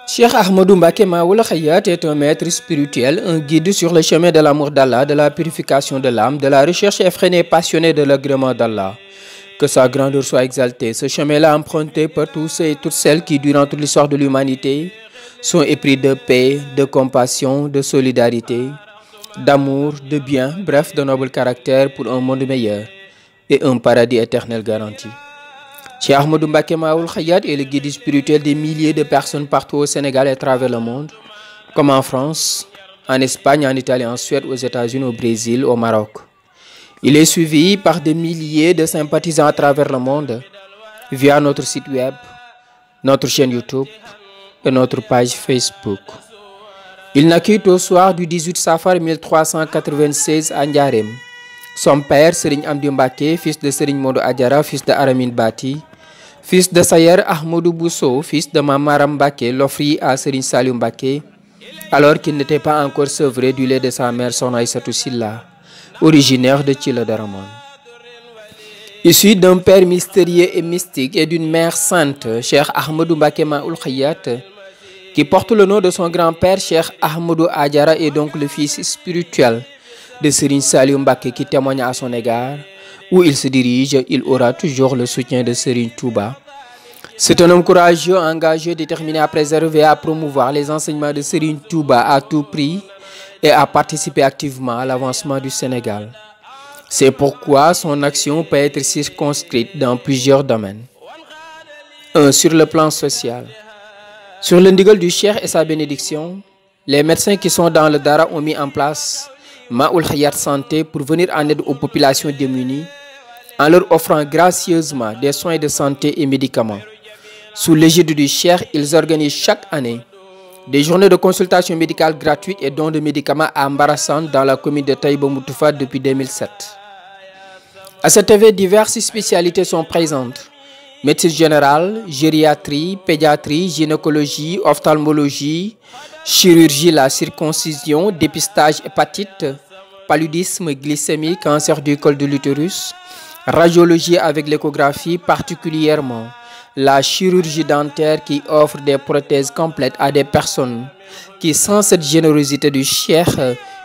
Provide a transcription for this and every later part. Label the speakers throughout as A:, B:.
A: Cheikh Ahmadou Mbacké Maoul Hayyat est un maître spirituel, un guide sur le chemin de l'amour d'Allah, de la purification de l'âme, de la recherche effrénée et passionnée de l'agrément d'Allah. Que sa grandeur soit exaltée. Ce chemin-là emprunté par tous ceux et toutes celles qui, durant toute l'histoire de l'humanité, sont épris de paix, de compassion, de solidarité, d'amour, de bien, bref, de noble caractère pour un monde meilleur et un paradis éternel garanti. Cheikh Ahmadou Mbacké Maoul Hayyat est le guide spirituel des milliers de personnes partout au Sénégal et à travers le monde, comme en France, en Espagne, en Italie, en Suède, aux États-Unis, au Brésil, au Maroc. Il est suivi par des milliers de sympathisants à travers le monde via notre site web, notre chaîne YouTube et notre page Facebook. Il naquit au soir du 18 Safar 1396 à Ndiarème. Son père, Serigne Amdi Mbacké, fils de Serigne Modou Adjara, fils de Aramine Bati, fils de Sayer Ahmadou Bousso, fils de Mamaram Mbacké, l'offrit à Serigne Saliou Mbacké, alors qu'il n'était pas encore sevré du lait de sa mère Sokhna Aïssatou Sylla, originaire de Thilla Daramane. Issu d'un père mystérieux et mystique et d'une mère sainte, Cheikh Ahmadou Mbacké Maoul Hayyat, qui porte le nom de son grand-père, Cheikh Ahmadou Adjara, est donc le fils spirituel de Serigne Saliou Mbacké qui témoigne à son égard. Où il se dirige, il aura toujours le soutien de Serigne Touba. C'est un homme courageux, engagé, déterminé à préserver et à promouvoir les enseignements de Serigne Touba à tout prix et à participer activement à l'avancement du Sénégal. C'est pourquoi son action peut être circonscrite dans plusieurs domaines. 1. Sur le plan social. Sur le ndigal du Cheikh et sa bénédiction, les médecins qui sont dans le Dara ont mis en place Maoul Hayyat Santé pour venir en aide aux populations démunies en leur offrant gracieusement des soins de santé et médicaments. Sous l'égide du Cheikh, ils organisent chaque année des journées de consultation médicale gratuites et dons de médicaments à Mbarassane dans la commune de Taïba Moutoufa depuis 2007. À cet événement, diverses spécialités sont présentes. Médecine générale, gériatrie, pédiatrie, gynécologie, ophtalmologie, chirurgie, la circoncision, dépistage hépatite, paludisme, glycémie, cancer du col de l'utérus, radiologie avec l'échographie, particulièrement la chirurgie dentaire qui offre des prothèses complètes à des personnes qui, sans cette générosité du Cheikh,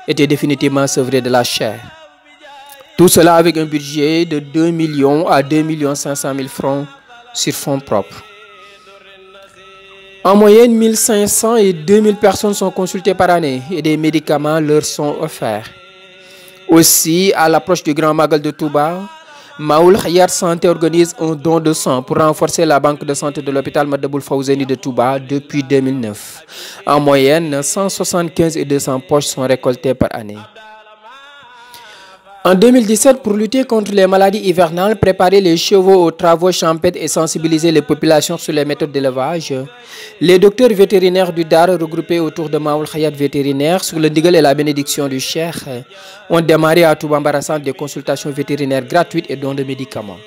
A: étaient définitivement sevrées de la chair. Tout cela avec un budget de 2 millions à 2 500 000 francs sur fonds propres. En moyenne, 1500 et 2000 personnes sont consultées par année et des médicaments leur sont offerts. Aussi, à l'approche du Grand Magal de Touba, Maoul Hayyat Santé organise un don de sang pour renforcer la banque de santé de l'hôpital Matlaboul Fawzeyni de Touba depuis 2009. En moyenne, 175 et 200 poches sont récoltées par année. En 2017, pour lutter contre les maladies hivernales, préparer les chevaux aux travaux champêtres et sensibiliser les populations sur les méthodes d'élevage, les docteurs vétérinaires du Dara regroupés autour de Maoul Hayyat Vétérinaire sous le ndigal et la bénédiction du Cheikh ont démarré à Touba Mbarassane des consultations vétérinaires gratuites et dons de médicaments.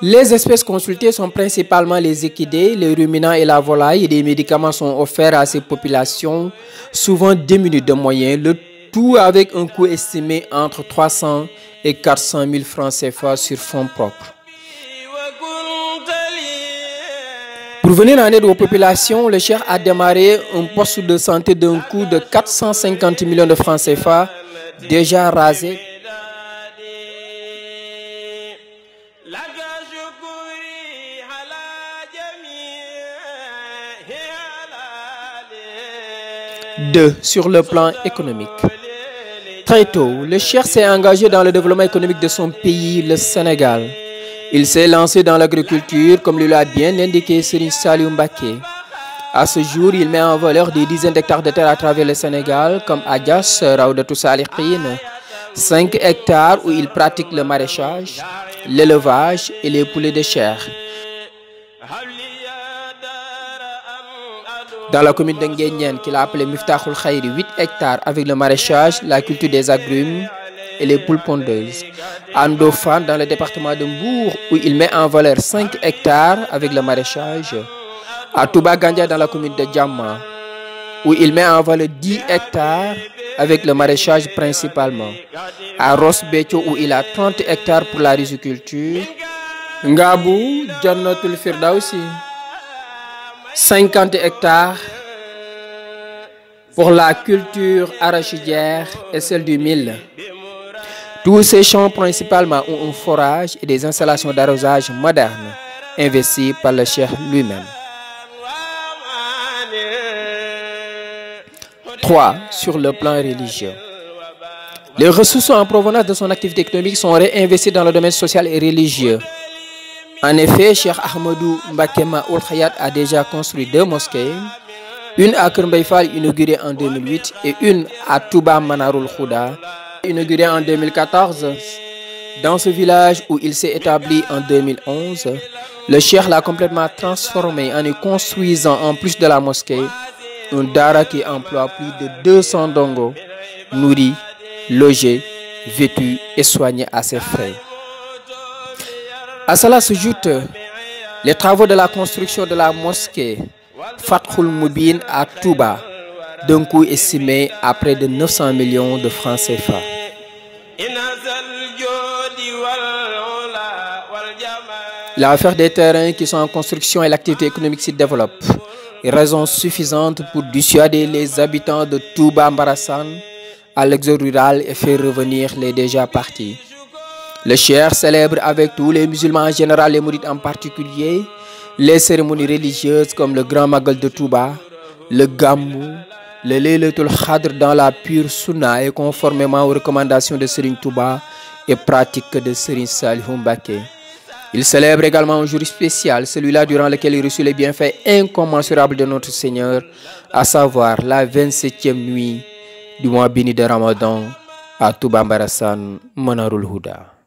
A: Les espèces consultées sont principalement les équidés, les ruminants et la volaille et des médicaments sont offerts à ces populations souvent démunies de moyens, le tout avec un coût estimé entre 300 et 400 000 francs CFA sur fonds propres. Pour venir en aide aux populations, le Cheikh a démarré un poste de santé d'un coût de 450 millions de francs CFA, déjà rasé. Deux, sur le plan économique. Très tôt, le Cheikh s'est engagé dans le développement économique de son pays, le Sénégal. Il s'est lancé dans l'agriculture, comme lui l'a bien indiqué Serigne Saliou Mbacké. À ce jour, il met en valeur des dizaines d'hectares de terre à travers le Sénégal, comme Adjas, Raoudatou Salihine, 5 hectares où il pratique le maraîchage, l'élevage et les poulets de chair. Dans la commune de Nguéniène, qu'il a appelé Miftahul Khayri, 8 hectares avec le maraîchage, la culture des agrumes et les poules pondeuses. À Ndofane, dans le département de Mbour, où il met en valeur 5 hectares avec le maraîchage. À Touba Gandia, dans la commune de Djamma, où il met en valeur 10 hectares avec le maraîchage principalement. À Ross Béthio, où il a 30 hectares pour la riziculture. Ngabou, Jannatul Firdausi. 50 hectares pour la culture arachidière et celle du mil. Tous ces champs principalement ont un forage et des installations d'arrosage modernes investies par le cheikh lui-même. 3. Sur le plan religieux. Les ressources en provenance de son activité économique sont réinvesties dans le domaine social et religieux. En effet, Cheikh Ahmadou Mbacké Maoul Hayaat a déjà construit 2 mosquées, une à Kër Mbaye Fall inaugurée en 2008 et une à Touba Manarul Huda inaugurée en 2014. Dans ce village où il s'est établi en 2011, le cheikh l'a complètement transformé en y construisant en plus de la mosquée un dara qui emploie plus de 200 ndongo, nourris, logés, vêtus et soignés à ses frais. À cela s'ajoutent les travaux de la construction de la mosquée Fathul Moubin à Touba, d'un coût estimé à près de 900 millions de francs CFA. L'affaire des terrains qui sont en construction et l'activité économique s'y développe. Raison suffisante pour dissuader les habitants de Touba Mbarassane à l'exode rural et faire revenir les déjà partis. Le cheikh célèbre avec tous les musulmans en général, les mourides en particulier, les cérémonies religieuses comme le Grand Magal de Touba, le Gamou, le Laylatul Qadr dans la pure sunna et conformément aux recommandations de Serigne Touba et pratiques de Serigne Salihou Mbacké. Il célèbre également un jour spécial, celui-là durant lequel il reçut les bienfaits incommensurables de notre Seigneur, à savoir la 27e nuit du mois béni de Ramadan à Touba Mbarassane, Manarul Huda.